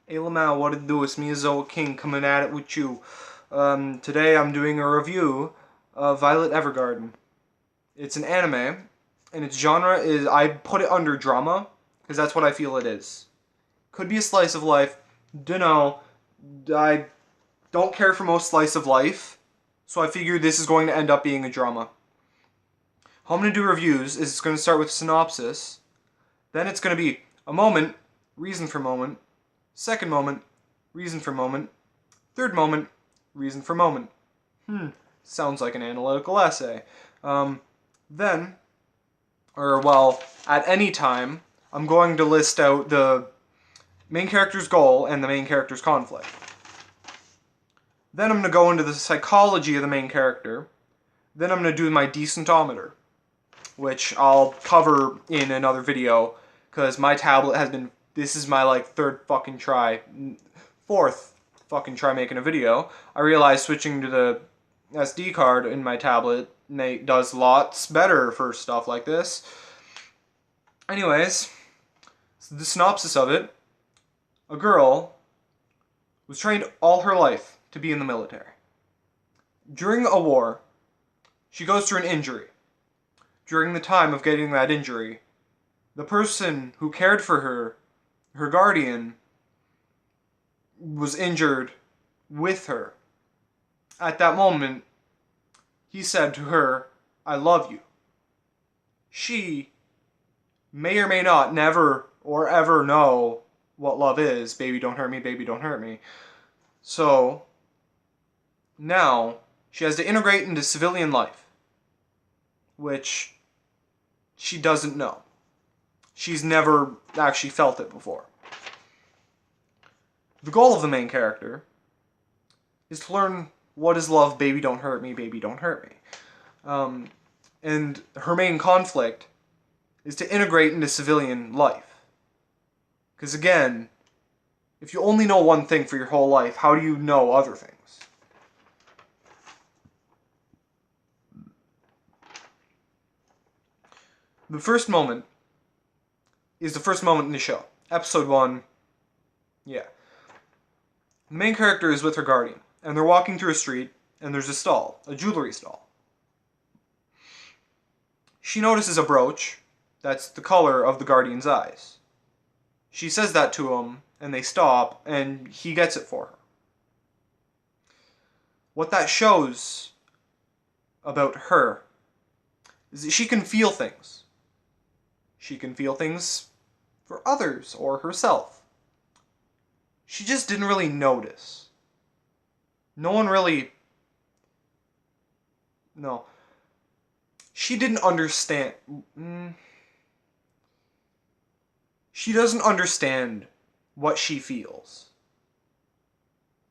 Hey Lamau, what it do? It's me, Zoa King, coming at it with you. Today I'm doing a review of Violet Evergarden. It's an anime, and its genre is, I put it under drama, because that's what I feel it is. Could be a slice of life, dunno, I don't care for most slice of life, so I figured this is going to end up being a drama. How I'm going to do reviews is it's going to start with synopsis, then it's going to be a moment, reason for moment, second moment, reason for moment, third moment, reason for moment. Sounds like an analytical essay. Then, at any time, I'm going to list out the main character's goal and the main character's conflict. Then I'm going to go into the psychology of the main character. Then I'm going to do my decentometer, which I'll cover in another video, because my tablet has been, this is my fourth fucking try making a video. I realized switching to the SD card in my tablet does lots better for stuff like this. Anyways, so the synopsis of it: a girl was trained all her life to be in the military. During a war, she goes through an injury. During the time of getting that injury, the person who cared for her, her guardian, was injured with her. At that moment, he said to her, "I love you." She may or may not never or ever know what love is. Baby, don't hurt me, baby, don't hurt me. So, now, she has to integrate into civilian life, which she doesn't know. She's never actually felt it before. The goal of the main character is to learn what is love, baby don't hurt me, baby don't hurt me. And her main conflict is to integrate into civilian life. Because again, if you only know one thing for your whole life, how do you know other things? The first moment is the first moment in the show. Episode 1, yeah. The main character is with her guardian, and they're walking through a street, and there's a stall, a jewelry stall. She notices a brooch that's the color of the guardian's eyes. She says that to him, and they stop, and he gets it for her. What that shows about her is that she can feel things. She can feel things for others or herself. She just didn't really notice. No one really... No. She didn't understand. She doesn't understand what she feels.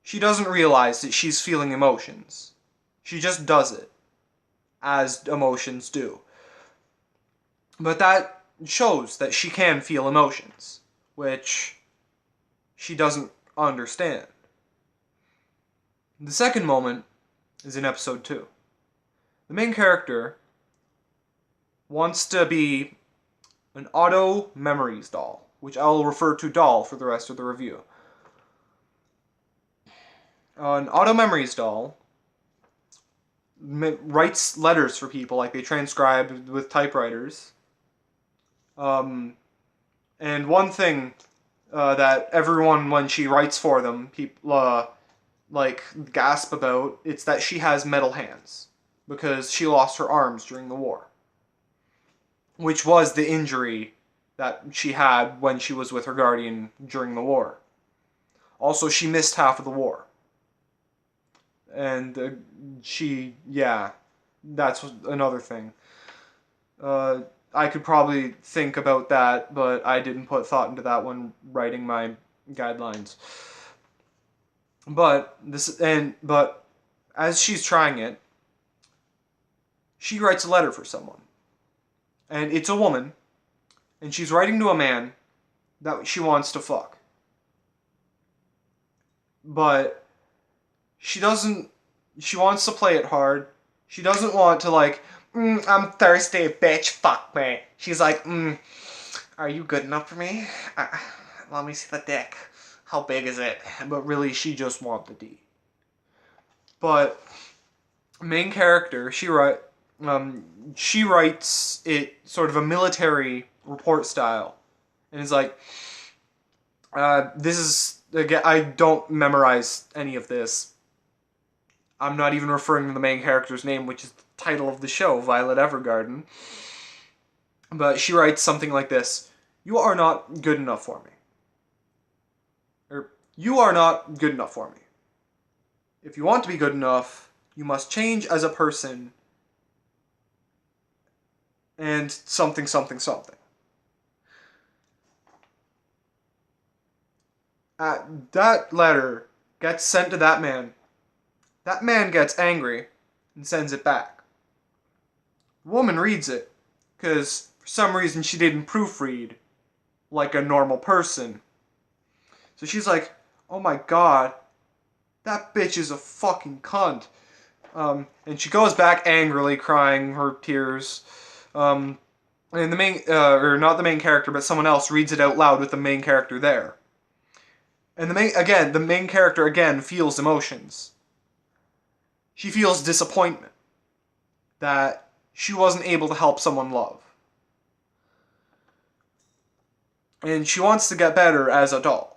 She doesn't realize that she's feeling emotions. She just does it, as emotions do. But that shows that she can feel emotions, which she doesn't understand. The second moment is in episode 2. The main character wants to be an auto memories doll, which I'll refer to doll for the rest of the review. An auto memories doll writes letters for people, like they transcribe with typewriters. And one thing that everyone, when she writes for them, people gasp about, it's that she has metal hands, because she lost her arms during the war, which was the injury that she had when she was with her guardian during the war. Also, she missed half of the war. And that's another thing. I could probably think about that, but I didn't put thought into that when writing my guidelines. But as she's trying it, she writes a letter for someone. And it's a woman, and she's writing to a man that she wants to fuck. But she wants to play it hard. She doesn't want to I'm thirsty, bitch, fuck me. She's like, are you good enough for me? let me see the dick. How big is it? But really, she just wants the D. But main character, she writes it sort of a military report style, and is like, this is again. I don't memorize any of this. I'm not even referring to the main character's name, which is the title of the show, Violet Evergarden. But she writes something like this: "You are not good enough for me." Or, "You are not good enough for me. If you want to be good enough, you must change as a person." And something, something, something. That letter gets sent to that man. That man gets angry and sends it back. The woman reads it, because for some reason she didn't proofread like a normal person. So she's like, oh my god, that bitch is a fucking cunt. And she goes back angrily, crying her tears. And the main, or not the main character, but someone else reads it out loud with the main character there. And the main character again feels emotions. She feels disappointment that she wasn't able to help someone love. And she wants to get better as a doll.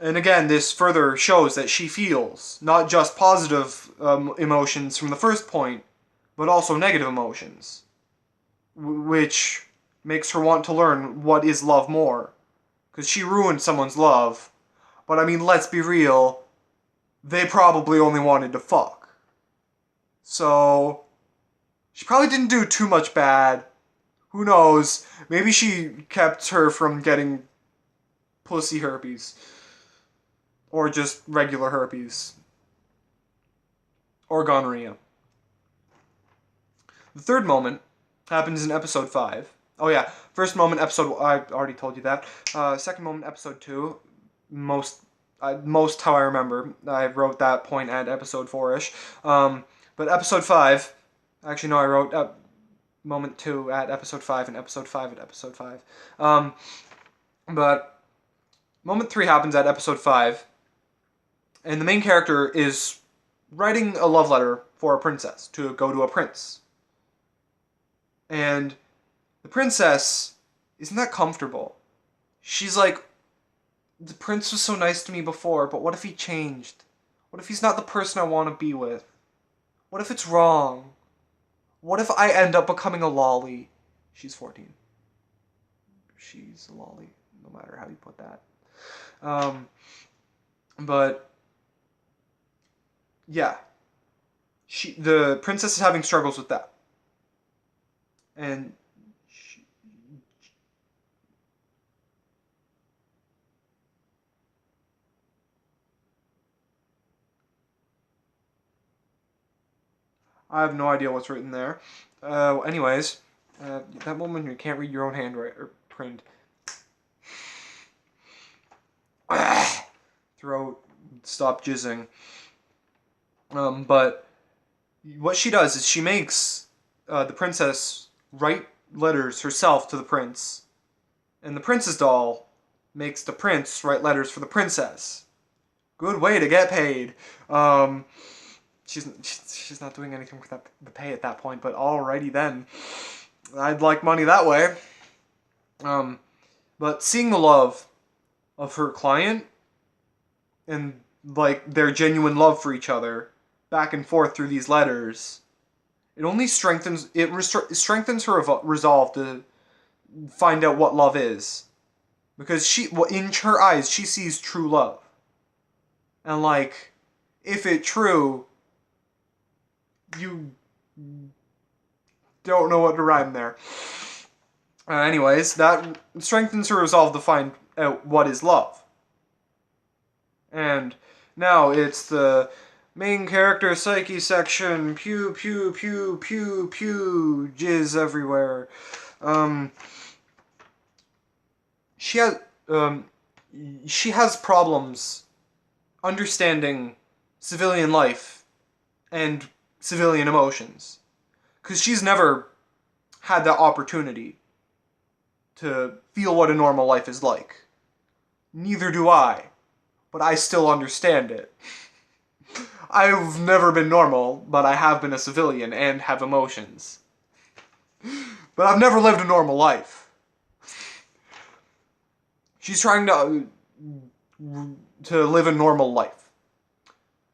And again, this further shows that she feels not just positive emotions from the first point, but also negative emotions, which makes her want to learn what is love more. Because she ruined someone's love, but I mean, let's be real, they probably only wanted to fuck. So, she probably didn't do too much bad. Who knows? Maybe she kept her from getting pussy herpes. Or just regular herpes. Or gonorrhea. The third moment happens in episode 5. Oh yeah, first moment, episode... I already told you that. Second moment, episode 2. Most how I remember. I wrote that point at episode 4-ish. But episode 5... Actually, no, I wrote moment 2 at episode 5 and episode 5 at episode 5. But moment 3 happens at episode 5. And the main character is writing a love letter for a princess to go to a prince. And the princess isn't that comfortable. She's like, the prince was so nice to me before, but what if he changed? What if he's not the person I want to be with? What if it's wrong? What if I end up becoming a lolly? She's 14. She's a lolly, no matter how you put that. But yeah, the princess is having struggles with that, and I have no idea what's written there. Anyways, that moment you can't read your own handwriting or print. Throat, stop jizzing. But what she does is she makes the princess write letters herself to the prince, and the princess doll makes the prince write letters for the princess. Good way to get paid. She's not doing anything with the pay at that point, but alrighty then. I'd like money that way. But seeing the love of her client and like their genuine love for each other back and forth through these letters, it only strengthens strengthens her resolve to find out what love is, because in her eyes she sees true love, and like, if it true, you don't know what to rhyme there. Anyways, that strengthens her resolve to find out what is love. And now it's the main character psyche section. Pew, pew, pew, pew, pew. Jizz everywhere. She has problems understanding civilian life and civilian emotions, because she's never had that opportunity to feel what a normal life is like. Neither do I, but I still understand it. I've never been normal, but I have been a civilian and have emotions. But I've never lived a normal life. She's trying to live a normal life.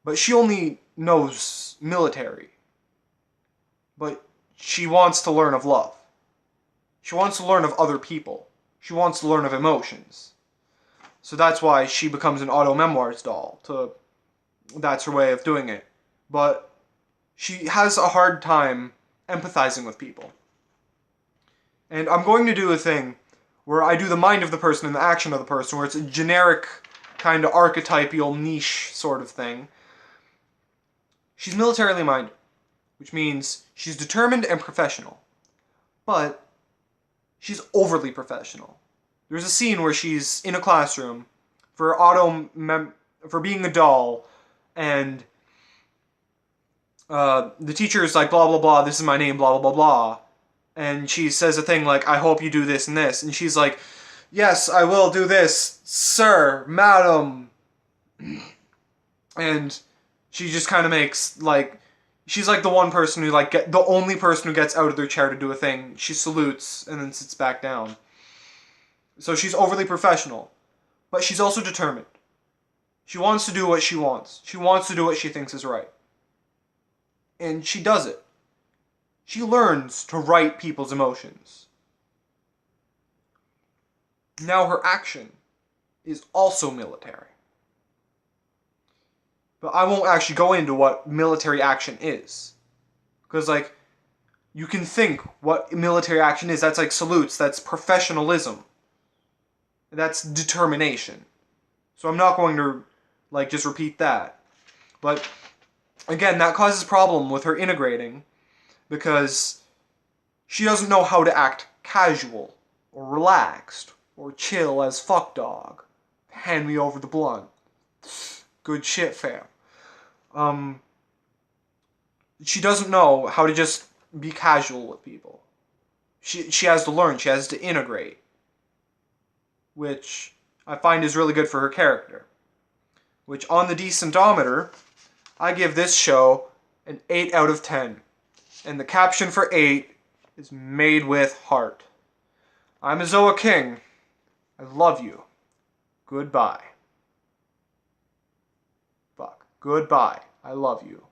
But she only knows military. But she wants to learn of love. She wants to learn of other people. She wants to learn of emotions. So that's why she becomes an auto memoirs doll. That's her way of doing it. But she has a hard time empathizing with people. And I'm going to do a thing where I do the mind of the person and the action of the person, where it's a generic, kind of archetypal, niche sort of thing. She's militarily minded, which means she's determined and professional. But she's overly professional. There's a scene where she's in a classroom for being a doll, and the teacher is like, blah, blah, blah, this is my name, blah, blah, blah, blah. And she says a thing like, I hope you do this and this. And she's like, yes, I will do this, sir, madam. And she just kind of makes, like, she's like the one person who, like, the only person who gets out of their chair to do a thing. She salutes and then sits back down. So she's overly professional. But she's also determined. She wants to do what she wants. She wants to do what she thinks is right. And she does it. She learns to write people's emotions. Now her action is also military. But I won't actually go into what military action is. Because, like, you can think what military action is. That's like salutes. That's professionalism. That's determination. So I'm not going to, like, just repeat that. But, again, that causes a problem with her integrating. Because she doesn't know how to act casual, or relaxed, or chill as fuck dog. Hand me over the blunt. Good shit, fam. She doesn't know how to just be casual with people. She has to learn, she has to integrate. Which I find is really good for her character. Which, on the decentometer, I give this show an 8 out of 10. And the caption for 8 is made with heart. I'm Azoa King. I love you. Goodbye. Fuck. Goodbye. I love you.